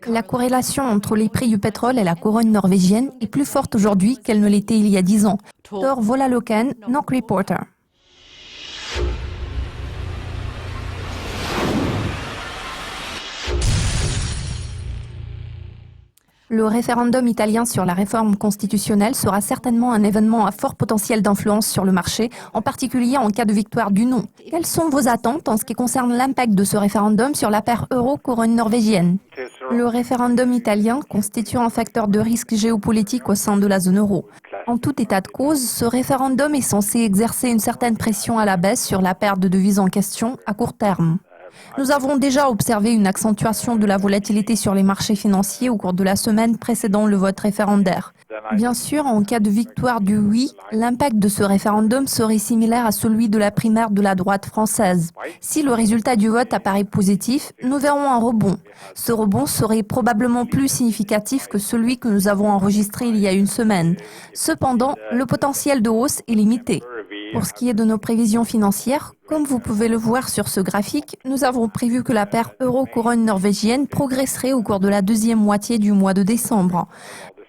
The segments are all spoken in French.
La corrélation entre les prix du pétrole et la couronne norvégienne est plus forte aujourd'hui qu'elle ne l'était il y a 10 ans. Tor Volaloken, NOK Reporter. Le référendum italien sur la réforme constitutionnelle sera certainement un événement à fort potentiel d'influence sur le marché, en particulier en cas de victoire du non. Quelles sont vos attentes en ce qui concerne l'impact de ce référendum sur la paire euro-couronne norvégienne ? Le référendum italien constitue un facteur de risque géopolitique au sein de la zone euro. En tout état de cause, ce référendum est censé exercer une certaine pression à la baisse sur la paire de devises en question à court terme. Nous avons déjà observé une accentuation de la volatilité sur les marchés financiers au cours de la semaine précédant le vote référendaire. Bien sûr, en cas de victoire du oui, l'impact de ce référendum serait similaire à celui de la primaire de la droite française. Si le résultat du vote apparaît positif, nous verrons un rebond. Ce rebond serait probablement plus significatif que celui que nous avons enregistré il y a une semaine. Cependant, le potentiel de hausse est limité. Pour ce qui est de nos prévisions financières, comme vous pouvez le voir sur ce graphique, nous avons prévu que la paire euro-couronne norvégienne progresserait au cours de la deuxième moitié du mois de décembre.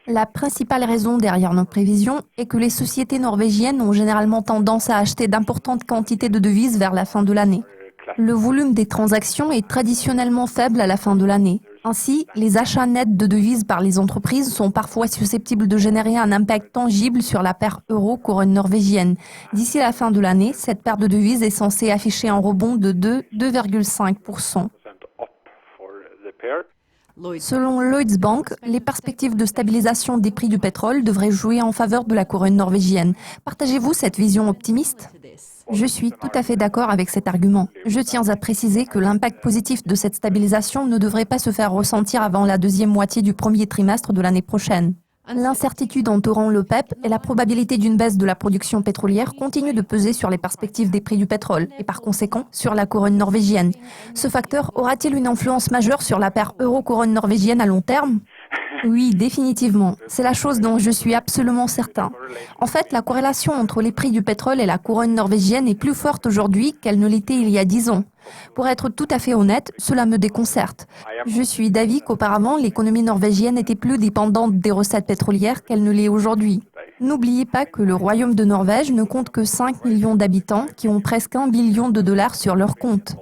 La principale raison derrière nos prévisions est que les sociétés norvégiennes ont généralement tendance à acheter d'importantes quantités de devises vers la fin de l'année. Le volume des transactions est traditionnellement faible à la fin de l'année. Ainsi, les achats nets de devises par les entreprises sont parfois susceptibles de générer un impact tangible sur la paire euro-couronne norvégienne. D'ici la fin de l'année, cette paire de devises est censée afficher un rebond de 2,5%. Selon Lloyds Bank, les perspectives de stabilisation des prix du pétrole devraient jouer en faveur de la couronne norvégienne. Partagez-vous cette vision optimiste ? Je suis tout à fait d'accord avec cet argument. Je tiens à préciser que l'impact positif de cette stabilisation ne devrait pas se faire ressentir avant la deuxième moitié du premier trimestre de l'année prochaine. L'incertitude entourant l'OPEP et la probabilité d'une baisse de la production pétrolière continuent de peser sur les perspectives des prix du pétrole et par conséquent sur la couronne norvégienne. Ce facteur aura-t-il une influence majeure sur la paire euro-couronne norvégienne à long terme ? Oui, définitivement. C'est la chose dont je suis absolument certain. En fait, la corrélation entre les prix du pétrole et la couronne norvégienne est plus forte aujourd'hui qu'elle ne l'était il y a 10 ans. Pour être tout à fait honnête, cela me déconcerte. Je suis d'avis qu'auparavant, l'économie norvégienne était plus dépendante des recettes pétrolières qu'elle ne l'est aujourd'hui. N'oubliez pas que le Royaume de Norvège ne compte que 5 millions d'habitants qui ont presque $1 billion sur leur compte.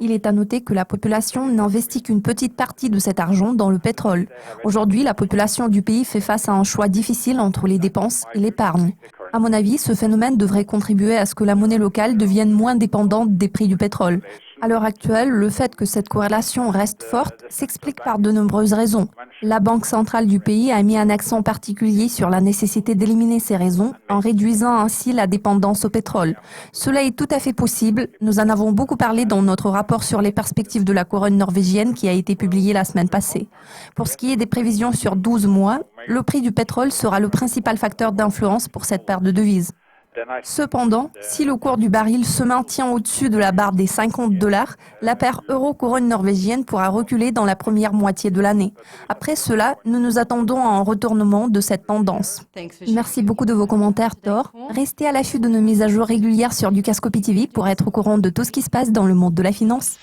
Il est à noter que la population n'investit qu'une petite partie de cet argent dans le pétrole. Aujourd'hui, la population du pays fait face à un choix difficile entre les dépenses et l'épargne. À mon avis, ce phénomène devrait contribuer à ce que la monnaie locale devienne moins dépendante des prix du pétrole. À l'heure actuelle, le fait que cette corrélation reste forte s'explique par de nombreuses raisons. La Banque centrale du pays a mis un accent particulier sur la nécessité d'éliminer ces raisons en réduisant ainsi la dépendance au pétrole. Cela est tout à fait possible. Nous en avons beaucoup parlé dans notre rapport sur les perspectives de la couronne norvégienne qui a été publié la semaine passée. Pour ce qui est des prévisions sur 12 mois, le prix du pétrole sera le principal facteur d'influence pour cette paire de devises. Cependant, si le cours du baril se maintient au-dessus de la barre des $50, la paire euro-couronne norvégienne pourra reculer dans la première moitié de l'année. Après cela, nous nous attendons à un retournement de cette tendance. Merci beaucoup de vos commentaires, Tor. Restez à l'affût de nos mises à jour régulières sur Dukascopy TV pour être au courant de tout ce qui se passe dans le monde de la finance.